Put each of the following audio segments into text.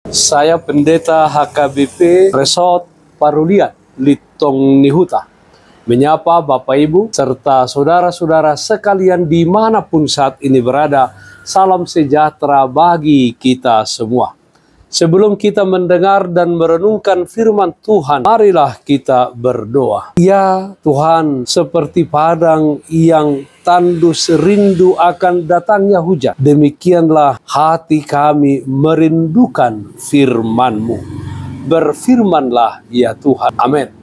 Saya Pendeta HKBP Resort Parulian, Litong Nihuta, menyapa Bapak Ibu serta saudara-saudara sekalian dimanapun saat ini berada. Salam sejahtera bagi kita semua. Sebelum kita mendengar dan merenungkan firman Tuhan, marilah kita berdoa. Ya Tuhan, seperti padang yang tandus rindu akan datangnya hujan, demikianlah hati kami merindukan firman-Mu. Berfirmanlah ya Tuhan. Amin.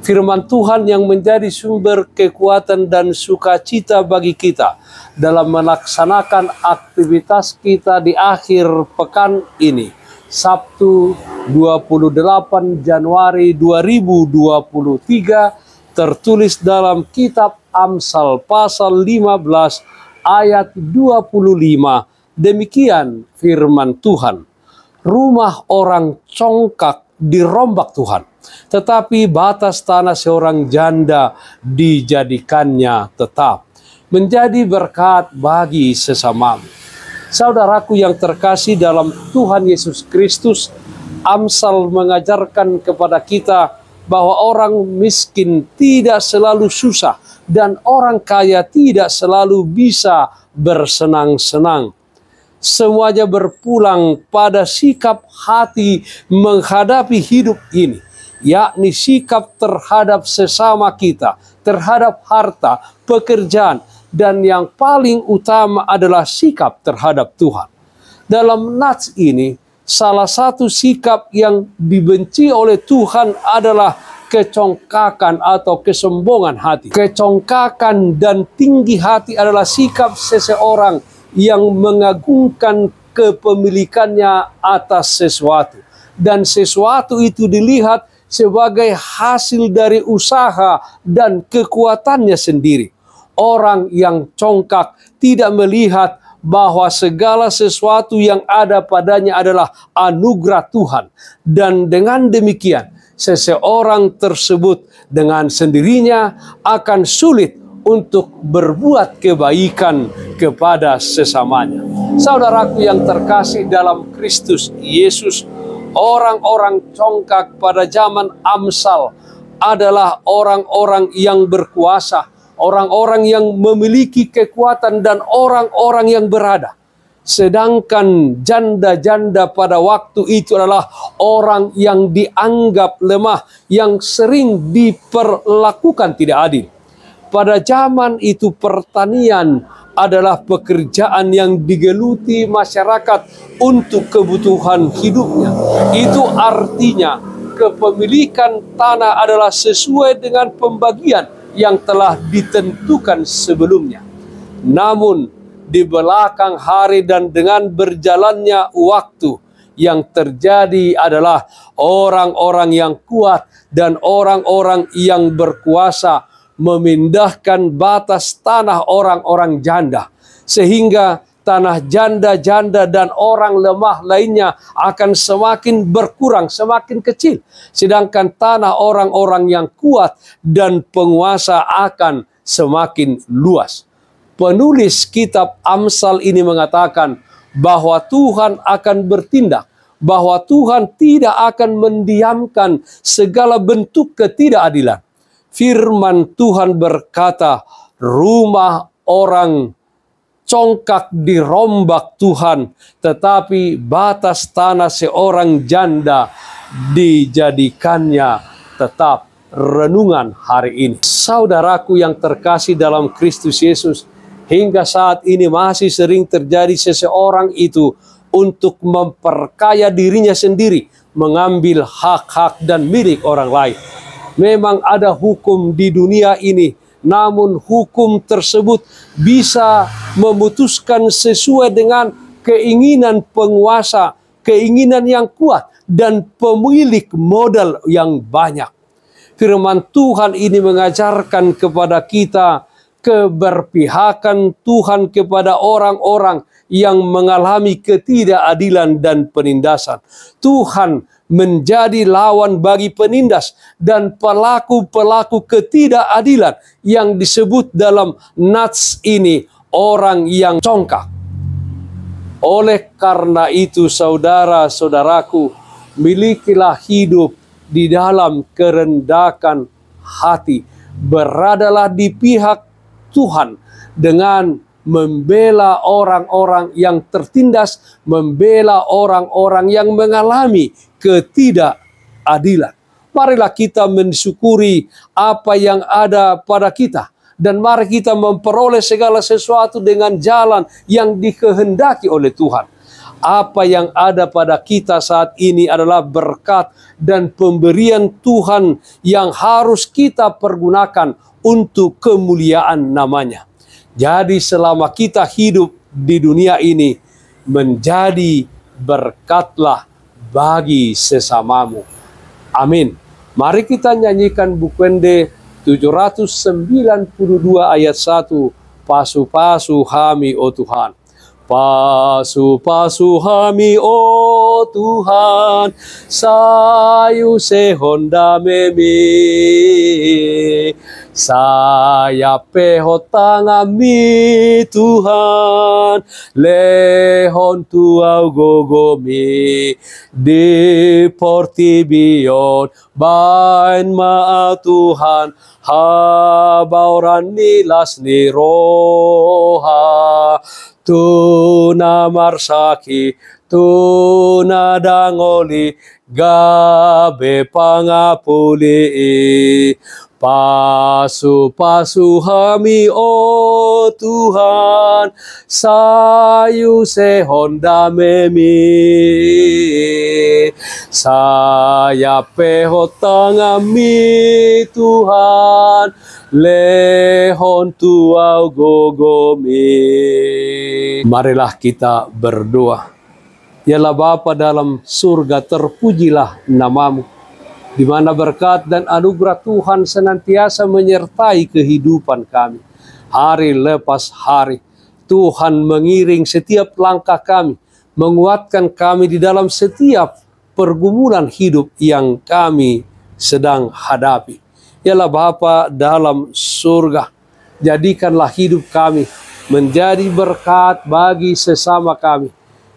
Firman Tuhan yang menjadi sumber kekuatan dan sukacita bagi kita dalam melaksanakan aktivitas kita di akhir pekan ini, Sabtu 28 Januari 2023, tertulis dalam kitab Amsal pasal 15 ayat 25. Demikian firman Tuhan. Rumah orang congkak dirombak Tuhan, tetapi batas tanah seorang janda dijadikannya tetap. Menjadi berkat bagi sesamamu. Saudaraku yang terkasih dalam Tuhan Yesus Kristus, Amsal mengajarkan kepada kita bahwa orang miskin tidak selalu susah dan orang kaya tidak selalu bisa bersenang-senang. Semuanya berpulang pada sikap hati menghadapi hidup ini, yakni sikap terhadap sesama kita, terhadap harta, pekerjaan, dan yang paling utama adalah sikap terhadap Tuhan. Dalam nats ini, salah satu sikap yang dibenci oleh Tuhan adalah kecongkakan atau kesombongan hati. Kecongkakan dan tinggi hati adalah sikap seseorang yang mengagungkan kepemilikannya atas sesuatu. Dan sesuatu itu dilihat sebagai hasil dari usaha dan kekuatannya sendiri. Orang yang congkak tidak melihat bahwa segala sesuatu yang ada padanya adalah anugerah Tuhan. Dan dengan demikian, seseorang tersebut dengan sendirinya akan sulit untuk berbuat kebaikan kepada sesamanya. Saudaraku yang terkasih dalam Kristus Yesus, orang-orang congkak pada zaman Amsal adalah orang-orang yang berkuasa, orang-orang yang memiliki kekuatan dan orang-orang yang berada. Sedangkan janda-janda pada waktu itu adalah orang yang dianggap lemah, yang sering diperlakukan tidak adil. Pada zaman itu pertanian adalah pekerjaan yang digeluti masyarakat untuk kebutuhan hidupnya. Itu artinya kepemilikan tanah adalah sesuai dengan pembagian yang telah ditentukan sebelumnya. Namun di belakang hari dan dengan berjalannya waktu, yang terjadi adalah orang-orang yang kuat dan orang-orang yang berkuasa memindahkan batas tanah orang-orang janda, sehingga tanah janda-janda dan orang lemah lainnya akan semakin berkurang, semakin kecil. Sedangkan tanah orang-orang yang kuat dan penguasa akan semakin luas. Penulis kitab Amsal ini mengatakan bahwa Tuhan akan bertindak, bahwa Tuhan tidak akan mendiamkan segala bentuk ketidakadilan. Firman Tuhan berkata, rumah orang congkak dirombak Tuhan, tetapi batas tanah seorang janda dijadikannya tetap. Renungan hari ini. Saudaraku yang terkasih dalam Kristus Yesus, hingga saat ini masih sering terjadi seseorang itu untuk memperkaya dirinya sendiri, mengambil hak-hak dan milik orang lain. Memang ada hukum di dunia ini, namun hukum tersebut bisa memutuskan sesuai dengan keinginan penguasa, keinginan yang kuat, dan pemilik modal yang banyak. Firman Tuhan ini mengajarkan kepada kita keberpihakan Tuhan kepada orang-orang yang mengalami ketidakadilan dan penindasan. Tuhan menjadi lawan bagi penindas dan pelaku-pelaku ketidakadilan yang disebut dalam nats ini orang yang congkak. Oleh karena itu, saudara-saudaraku, milikilah hidup di dalam kerendahan hati. Beradalah di pihak Tuhan dengan membela orang-orang yang tertindas, membela orang-orang yang mengalami ketidakadilan. Marilah kita mensyukuri apa yang ada pada kita. Dan mari kita memperoleh segala sesuatu dengan jalan yang dikehendaki oleh Tuhan. Apa yang ada pada kita saat ini adalah berkat dan pemberian Tuhan yang harus kita pergunakan untuk kemuliaan namanya. Jadi selama kita hidup di dunia ini, menjadi berkatlah bagi sesamamu. Amin. Mari kita nyanyikan Bukwende 792 ayat 1. Pasu-pasu hami o Tuhan. Pasu-pasu hami o Tuhan, sayu sehonda memi. Saya pehotangami Tuhan, lehon tuau gogomi, di portibion, bain ma Tuhan, habauran nilas ni roha, tuna marsaki, tuna dangoli, gabe pangapuli. Pasu-pasu hami o Tuhan, sayu sehonda memi. Saya pehotangami Tuhan, lehon tuau gogomi. Marilah kita berdoa. Yalah Bapa dalam surga, terpujilah namamu, di mana berkat dan anugerah Tuhan senantiasa menyertai kehidupan kami. Hari lepas hari, Tuhan mengiring setiap langkah kami, menguatkan kami di dalam setiap pergumulan hidup yang kami sedang hadapi. Yalah Bapa dalam surga, jadikanlah hidup kami menjadi berkat bagi sesama kami.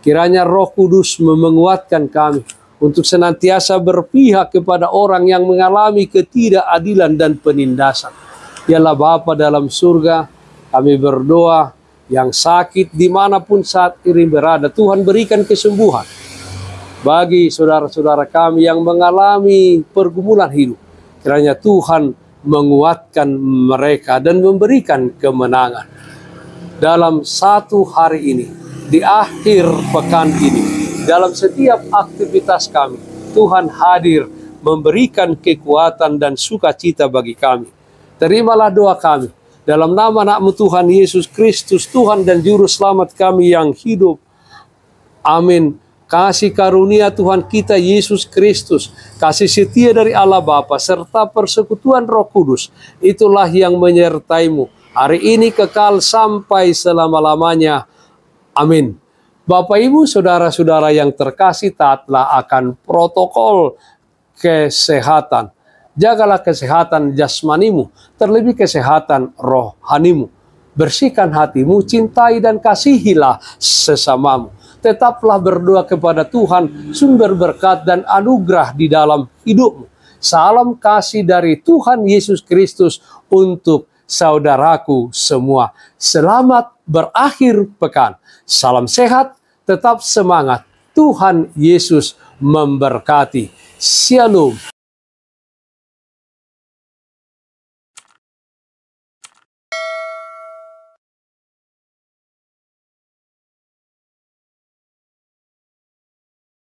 Kiranya Roh Kudus menguatkan kami untuk senantiasa berpihak kepada orang yang mengalami ketidakadilan dan penindasan. Yalah Bapa dalam surga, kami berdoa yang sakit dimanapun saat ini berada, Tuhan berikan kesembuhan bagi saudara-saudara kami yang mengalami pergumulan hidup. Kiranya Tuhan menguatkan mereka dan memberikan kemenangan. Dalam satu hari ini, di akhir pekan ini, dalam setiap aktivitas kami, Tuhan hadir memberikan kekuatan dan sukacita bagi kami. Terimalah doa kami. Dalam nama anak-Mu Tuhan Yesus Kristus, Tuhan dan Juru Selamat kami yang hidup. Amin. Kasih karunia Tuhan kita Yesus Kristus, kasih setia dari Allah Bapa, serta persekutuan Roh Kudus, itulah yang menyertai-Mu hari ini kekal sampai selama-lamanya. Amin. Bapak, Ibu, saudara-saudara yang terkasih, taatlah akan protokol kesehatan. Jagalah kesehatan jasmanimu, terlebih kesehatan rohanimu. Bersihkan hatimu, cintai dan kasihilah sesamamu. Tetaplah berdoa kepada Tuhan, sumber berkat dan anugerah di dalam hidupmu. Salam kasih dari Tuhan Yesus Kristus untuk saudaraku semua. Selamat berakhir pekan. Salam sehat, tetap semangat. Tuhan Yesus memberkati. Shalom.